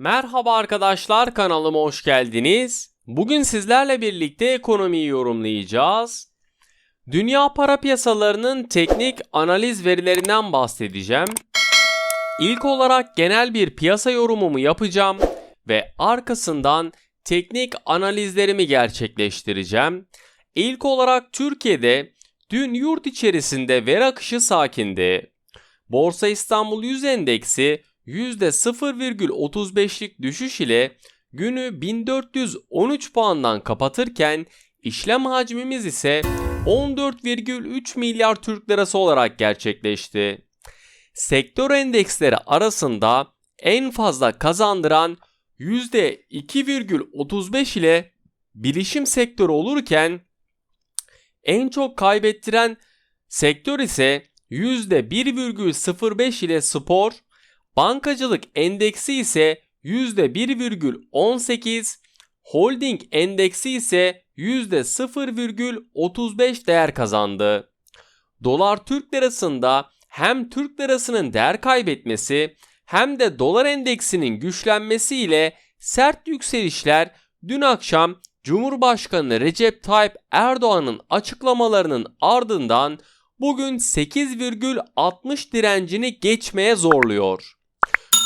Merhaba arkadaşlar, kanalıma hoş geldiniz. Bugün sizlerle birlikte ekonomiyi yorumlayacağız. Dünya para piyasalarının teknik analiz verilerinden bahsedeceğim. İlk olarak genel bir piyasa yorumumu yapacağım ve arkasından teknik analizlerimi gerçekleştireceğim. İlk olarak Türkiye'de dün yurt içerisinde veri akışı sakindi. Borsa İstanbul 100 endeksi %0,35'lik düşüş ile günü 1413 puandan kapatırken işlem hacmimiz ise 14,3 milyar Türk lirası olarak gerçekleşti. Sektör endeksleri arasında en fazla kazandıran %2,35 ile bilişim sektörü olurken en çok kaybettiren sektör ise %1,05 ile spor, bankacılık endeksi ise %1,18, holding endeksi ise %0,35 değer kazandı. Dolar Türk lirasında hem Türk lirasının değer kaybetmesi hem de dolar endeksinin güçlenmesi ile sert yükselişler dün akşam Cumhurbaşkanı Recep Tayyip Erdoğan'ın açıklamalarının ardından bugün 8,60 direncini geçmeye zorluyor.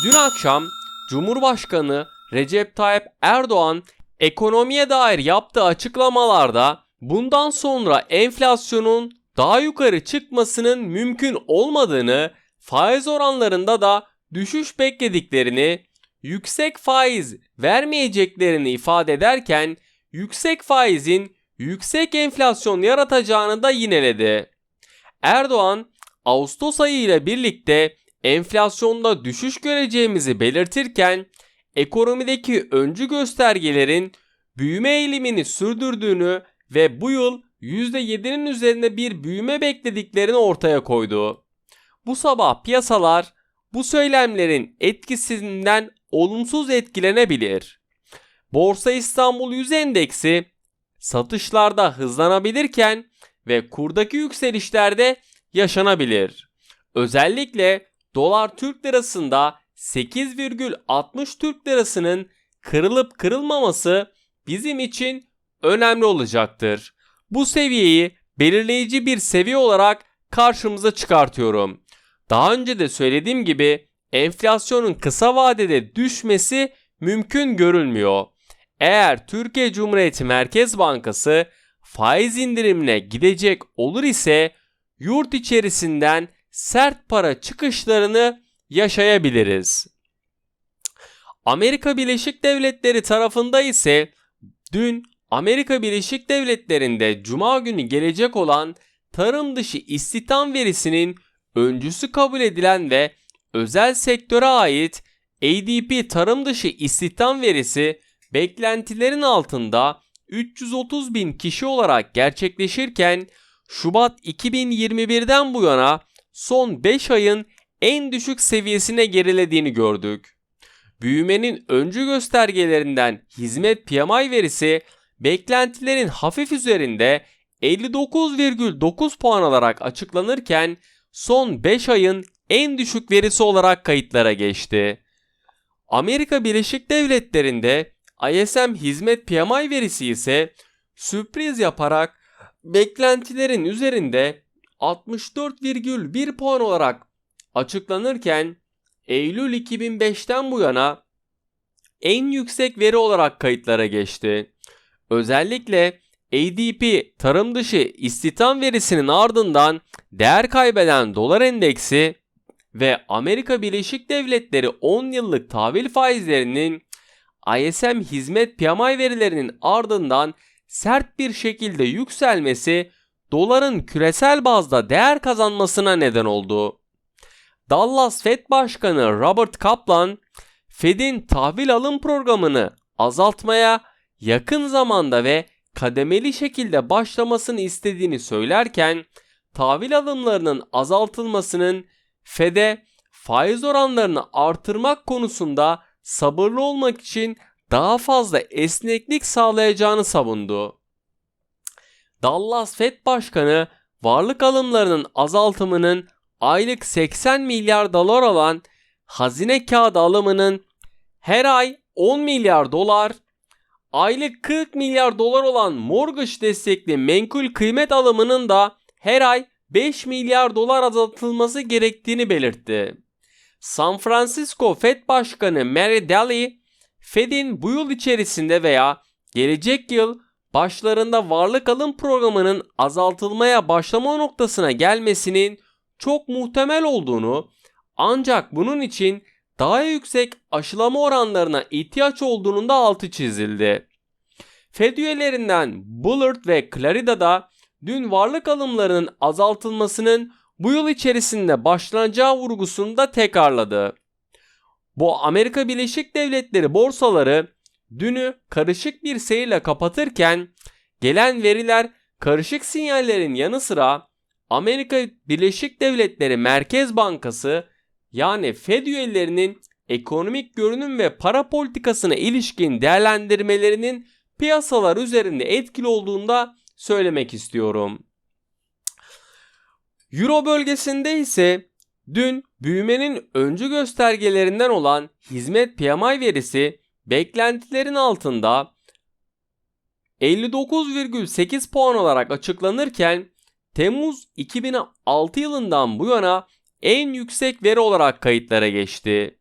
Dün akşam Cumhurbaşkanı Recep Tayyip Erdoğan ekonomiye dair yaptığı açıklamalarda bundan sonra enflasyonun daha yukarı çıkmasının mümkün olmadığını, faiz oranlarında da düşüş beklediklerini, yüksek faiz vermeyeceklerini ifade ederken yüksek faizin yüksek enflasyon yaratacağını da yineledi. Erdoğan, Ağustos ayı ile birlikte enflasyonda düşüş göreceğimizi belirtirken ekonomideki öncü göstergelerin büyüme eğilimini sürdürdüğünü ve bu yıl %7'nin üzerinde bir büyüme beklediklerini ortaya koydu. Bu sabah piyasalar bu söylemlerin etkisinden olumsuz etkilenebilir. Borsa İstanbul 100 endeksi satışlarda hızlanabilirken ve kurdaki yükselişlerde yaşanabilir. Özellikle dolar Türk lirasında 8,60 Türk lirasının kırılıp kırılmaması bizim için önemli olacaktır. Bu seviyeyi belirleyici bir seviye olarak karşımıza çıkartıyorum. Daha önce de söylediğim gibi enflasyonun kısa vadede düşmesi mümkün görülmüyor. Eğer Türkiye Cumhuriyeti Merkez Bankası faiz indirimine gidecek olur ise yurt içerisinden sert para çıkışlarını yaşayabiliriz. Amerika Birleşik Devletleri tarafında ise dün Amerika Birleşik Devletleri'nde Cuma günü gelecek olan tarım dışı istihdam verisinin öncüsü kabul edilen ve özel sektöre ait ADP tarım dışı istihdam verisi beklentilerin altında 330 bin kişi olarak gerçekleşirken Şubat 2021'den bu yana son 5 ayın en düşük seviyesine gerilediğini gördük. Büyümenin öncü göstergelerinden hizmet PMI verisi beklentilerin hafif üzerinde 59,9 puan alarak açıklanırken son 5 ayın en düşük verisi olarak kayıtlara geçti. Amerika Birleşik Devletleri'nde ISM hizmet PMI verisi ise sürpriz yaparak beklentilerin üzerinde 64,1 puan olarak açıklanırken Eylül 2005'ten bu yana en yüksek veri olarak kayıtlara geçti. Özellikle ADP tarım dışı istihdam verisinin ardından değer kaybeden dolar endeksi ve Amerika Birleşik Devletleri 10 yıllık tahvil faizlerinin ISM hizmet PMI verilerinin ardından sert bir şekilde yükselmesi doların küresel bazda değer kazanmasına neden oldu. Dallas Fed Başkanı Robert Kaplan, Fed'in tahvil alım programını azaltmaya yakın zamanda ve kademeli şekilde başlamasını istediğini söylerken, tahvil alımlarının azaltılmasının Fed'e faiz oranlarını artırmak konusunda sabırlı olmak için daha fazla esneklik sağlayacağını savundu. Dallas Fed Başkanı varlık alımlarının azaltımının aylık 80 milyar dolar olan hazine kağıdı alımının her ay 10 milyar dolar, aylık 40 milyar dolar olan mortgage destekli menkul kıymet alımının da her ay 5 milyar dolar azaltılması gerektiğini belirtti. San Francisco Fed Başkanı Mary Daly, Fed'in bu yıl içerisinde veya gelecek yıl başlarında varlık alım programının azaltılmaya başlama noktasına gelmesinin çok muhtemel olduğunu, ancak bunun için daha yüksek aşılama oranlarına ihtiyaç olduğunun da altı çizildi. Fed üyelerinden Bullard ve Clarida da dün varlık alımlarının azaltılmasının bu yıl içerisinde başlanacağı vurgusunu da tekrarladı. Bu Amerika Birleşik Devletleri borsaları dünü karışık bir seyirle kapatırken gelen veriler karışık sinyallerin yanı sıra Amerika Birleşik Devletleri Merkez Bankası yani Fed üyelerinin ekonomik görünüm ve para politikasına ilişkin değerlendirmelerinin piyasalar üzerinde etkili olduğunu da söylemek istiyorum. Euro bölgesinde ise dün büyümenin öncü göstergelerinden olan hizmet PMI verisi beklentilerin altında 59,8 puan olarak açıklanırken Temmuz 2006 yılından bu yana en yüksek veri olarak kayıtlara geçti.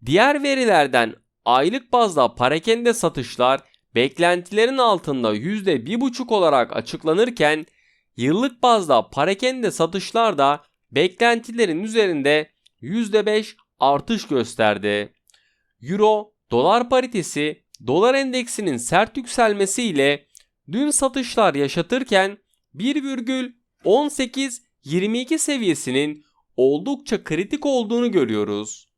Diğer verilerden aylık bazda perakende satışlar beklentilerin altında %1,5 olarak açıklanırken yıllık bazda perakende satışlar da beklentilerin üzerinde %5 artış gösterdi. Euro dolar paritesi dolar endeksinin sert yükselmesiyle dün satışlar yaşatırken 1,1822 seviyesinin oldukça kritik olduğunu görüyoruz.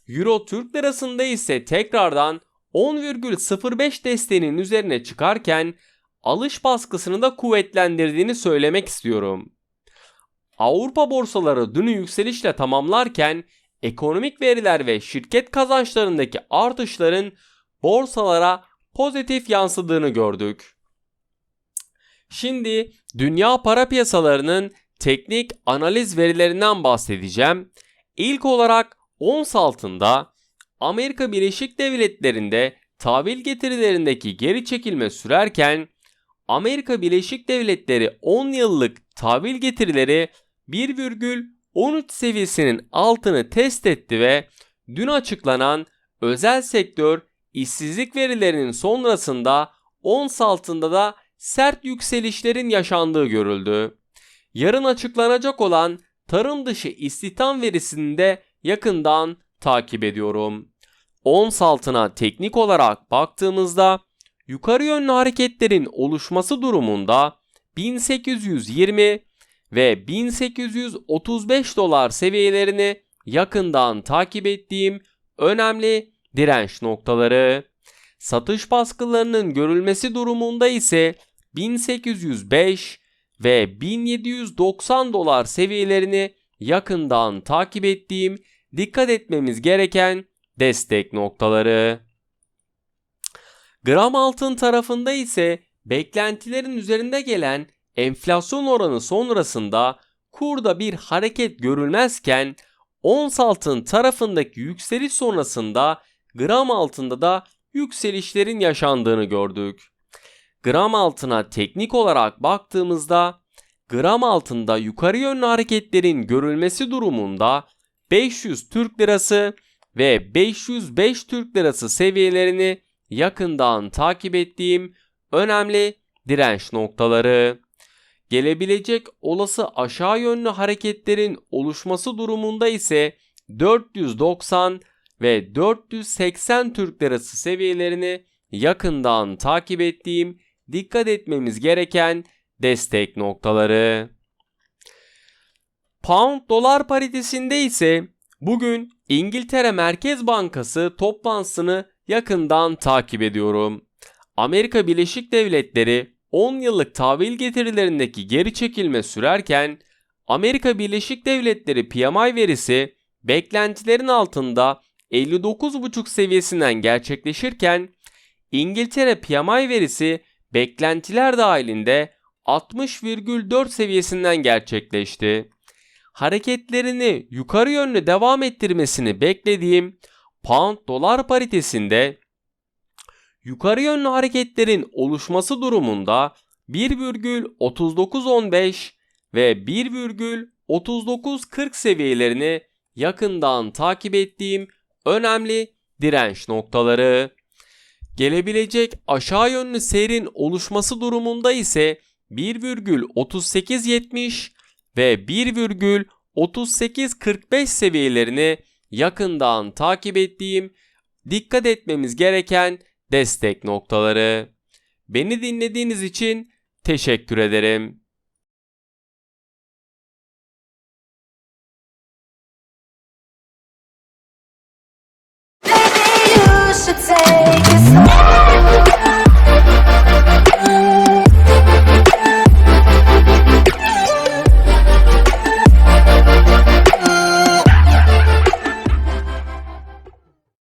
Euro Türk lirasında ise tekrardan 10,05 desteğinin üzerine çıkarken alış baskısını da kuvvetlendirdiğini söylemek istiyorum. Avrupa borsaları dünü yükselişle tamamlarken ekonomik veriler ve şirket kazançlarındaki artışların borsalara pozitif yansıdığını gördük. Şimdi dünya para piyasalarının teknik analiz verilerinden bahsedeceğim. İlk olarak ons altında Amerika Birleşik Devletleri'nde tahvil getirilerindeki geri çekilme sürerken Amerika Birleşik Devletleri 10 yıllık tahvil getirileri 1,13 seviyesinin altını test etti ve dün açıklanan özel sektör işsizlik verilerinin sonrasında ons altında da sert yükselişlerin yaşandığı görüldü. Yarın açıklanacak olan tarım dışı istihdam verisini de yakından takip ediyorum. Ons altına teknik olarak baktığımızda yukarı yönlü hareketlerin oluşması durumunda 1820 ve 1835 dolar seviyelerini yakından takip ettiğim önemli direnç noktaları. Satış baskılarının görülmesi durumunda ise 1805 ve 1790 dolar seviyelerini yakından takip ettiğim dikkat etmemiz gereken destek noktaları. Gram altın tarafında ise beklentilerin üzerinde gelen enflasyon oranı sonrasında kurda bir hareket görülmezken ons altın tarafındaki yükseliş sonrasında gram altında da yükselişlerin yaşandığını gördük. Gram altına teknik olarak baktığımızda gram altında yukarı yönlü hareketlerin görülmesi durumunda 500 Türk Lirası ve 505 Türk Lirası seviyelerini yakından takip ettiğim önemli direnç noktaları. Gelebilecek olası aşağı yönlü hareketlerin oluşması durumunda ise 490 ve 480 Türk Lirası seviyelerini yakından takip ettiğim dikkat etmemiz gereken destek noktaları. Pound dolar paritesinde ise bugün İngiltere Merkez Bankası toplantısını yakından takip ediyorum. Amerika Birleşik Devletleri 10 yıllık tahvil getirilerindeki geri çekilme sürerken Amerika Birleşik Devletleri PMI verisi beklentilerin altında 59,5 seviyesinden gerçekleşirken İngiltere PMI verisi beklentiler dahilinde 60,4 seviyesinden gerçekleşti. Hareketlerini yukarı yönlü devam ettirmesini beklediğim pound dolar paritesinde yukarı yönlü hareketlerin oluşması durumunda 1,3915 ve 1,3940 seviyelerini yakından takip ettiğim önemli direnç noktaları. Gelebilecek aşağı yönlü seyrin oluşması durumunda ise 1,3870 ve 1,3845 seviyelerini yakından takip ettiğim, dikkat etmemiz gereken destek noktaları. Beni dinlediğiniz için teşekkür ederim. Maybe you should take it slow.